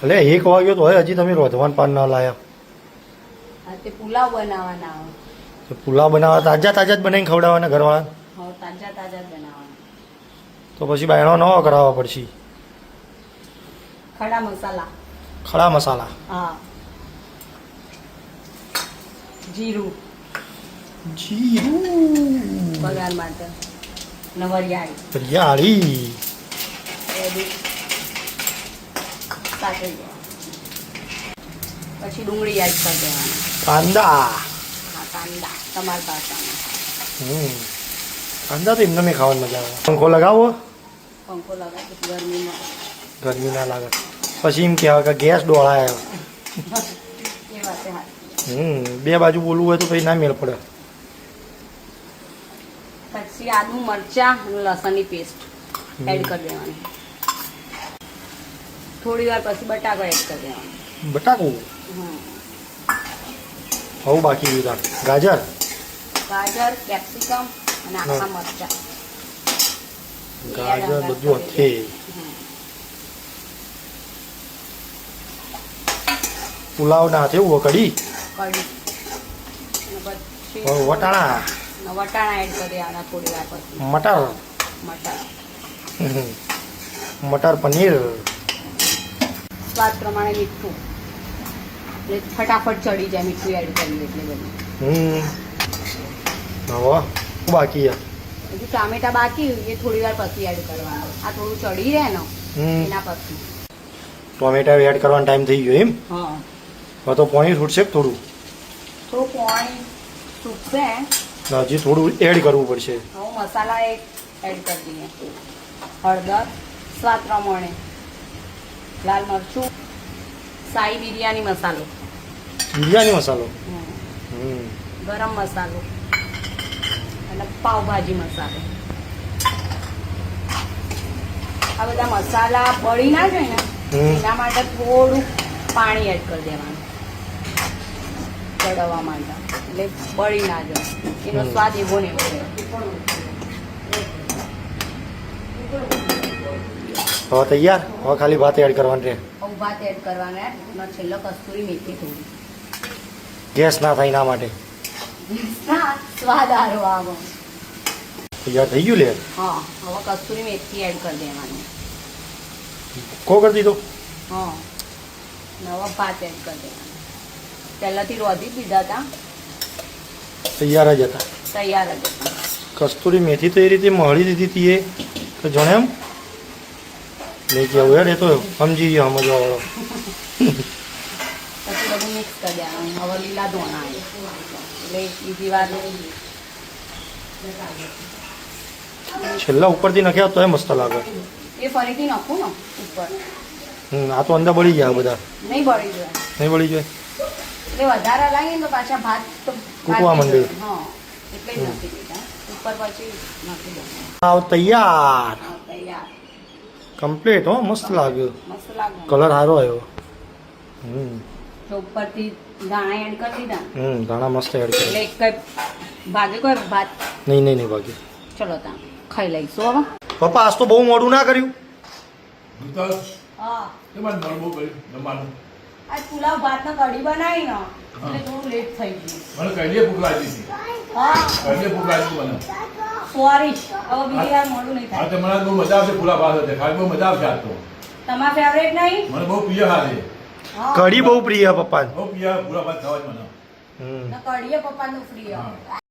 એટલે 1 વાગ્યો તો હોય હજી તમે રોધવાન પાન ના લાયા. તે પુલાવ બનાવવાના હોય. તો પુલાવ બનાવવા તાજા તાજા જ બનાવીને ખવડાવવાના ઘરવાળા. હા, તાજા તાજા જ બનાવવાના. તો પછી બાયણો નવો કરાવવા પડશે. ખડા મસાલા. ખડા મસાલા. હા. જીરું. જીરું. બગાર માટે. નવરિયાળી. વરિયાળી. સાચી પછી ડુંગળી એડ કરી દેવાની. કાંદા. હા, કાંદા તમારી પાસે. કાંદા તો એમને મેં ખાવાની મજા આવે. પંખો લગાવો. પંખો લગાવી ગરમીમાં. ગરમી ના લાગે. પછી એમ કહેવાય કે ગેસ ડોળાય. એ વાત હા. બે બાજુ બોલવું હોય તો પછી ના મેળ પડે. પછી આદુ મરચાં અને લસણની પેસ્ટ એડ કરી દેવાની. થોડી વાર પછી બટાકો એડ કરી દેવાનો. બટાકો. હવે બાકી લીધા ગાજર. ગાજર, કેપ્સિકમ અને આખા મરચાં. ગાજર બધું હથે. પુલાવ ના હાથે એવું કઢી. કઢી. વટાણા. વટાણા એડ કરી દેવાના થોડી વાર પછી. મટર. મટર પનીર. સ્વાદ પ્રમાણે મીઠું. એટલે ફટાફટ ચડી જાય મીઠું એડ કરીએ એટલે બધું. હવે બાકી હજુ ટામેટા બાકી એ થોડી વાર પછી એડ કરવાનું. આ થોડું ચડી રહે ને એના પછી. ટોમેટા એડ કરવાનો ટાઈમ થઈ ગયો એમ. હા. હવે તો પાણી છૂટશે થોડું. થોડું પાણી છૂટશે. હજી થોડું એડ કરવું પડશે. હવે મસાલા એડ કરી દઈએ. હળદર સ્વાદ પ્રમાણે. લાલ મરચું. સાઈ બિરયાની મસાલો. બિરયાની મસાલો. ગરમ મસાલો અને પાવભાજી મસાલો. આ બધા મસાલા બળી ના જાય ને એના માટે થોડું પાણી એડ કરી દેવાનું ચડવવા માટે. એટલે બળી ના જાય એનો સ્વાદ એવો ને એવો રહે. હવે તૈયાર. હવે ખાલી ભાત એડ કરવાનું રહે. ભાત એડ કરવાના અને છેલ્લો કસ્તુરી મેથી થોડી. ગેસ ના થાય એના માટે. સ્વાદ સારો આવે. તૈયાર થઈ ગયું લે. હા, હવે કસ્તુરી મેથી એડ કરી દેવાની. કો કરી દીધો. હા, નવા ભાત એડ કરી દેવાના. પહેલાથી રોધી દીધા હતા. તૈયાર જ હતા. તૈયાર જ હતા. કસ્તુરી મેથી તો એ રીતે મળી દીધી હતી એ તો જાણે એમ નહીં કેવું યાર. એ તો સમજી ગયો સમજવા વાળો. પછી બધું મિક્સ કરી દેવાનું. હવે લીલા ધોણા એટલે બીજી વાર છેલ્લા ઉપરથી નાખ્યા તો એ મસ્ત લાગે. એ ફરીથી નાખું ને ઉપર. આ તો અંદર બળી ગયા બધા. નહીં બળી જાય. નહીં બળી જાય એટલે વધારે લાગીએ ને તો પાછા ભાત તો તૂટવા માંડે. હા, એટલે જ નાખી દીધા. ઉપર પછી નાખી દઉં. આવ તૈયાર. તૈયાર. કમ્પ્લીટ. હો મસ્ત લાગ્યો. મસ્ત લાગે. કલર સારો આવ્યો. તો ઉપરથી દાણા એડ કરી દીધા. દાણા મસ્ત એડ કર્યા. એટલે કઈ ભાગે કોઈ ભાત નહીં ભાગ્યું. ચલો તા ખાઈ લઈશું હવે. પપ્પા આજ તો બહુ મોડું ના કર્યું. હા, આજ પુલાવ ભાત ને કઢી બનાવી ને એટલે થોડું લેટ થઈ ગયું. મને કહીએ ભૂખ લાગી હતી. હા, કહીએ ભૂખ લાગી મને. સોરી. હવે બીજી વાર મોડું નહીં હા, થાય. તો મને બહુ મજા આવશે પુલા ભાત સાથે. ખાઈ બહુ મજા આવશે આજ તો. તમારા ફેવરેટ નહીં? મને બહુ પ્રિય હાલે. હા. કઢી બહુ પ્રિય પપ્પા. બહુ પ્રિય પુલા ભાત ખાવા જ મને. કઢીએ પપ્પાનું પ્રિય. હા.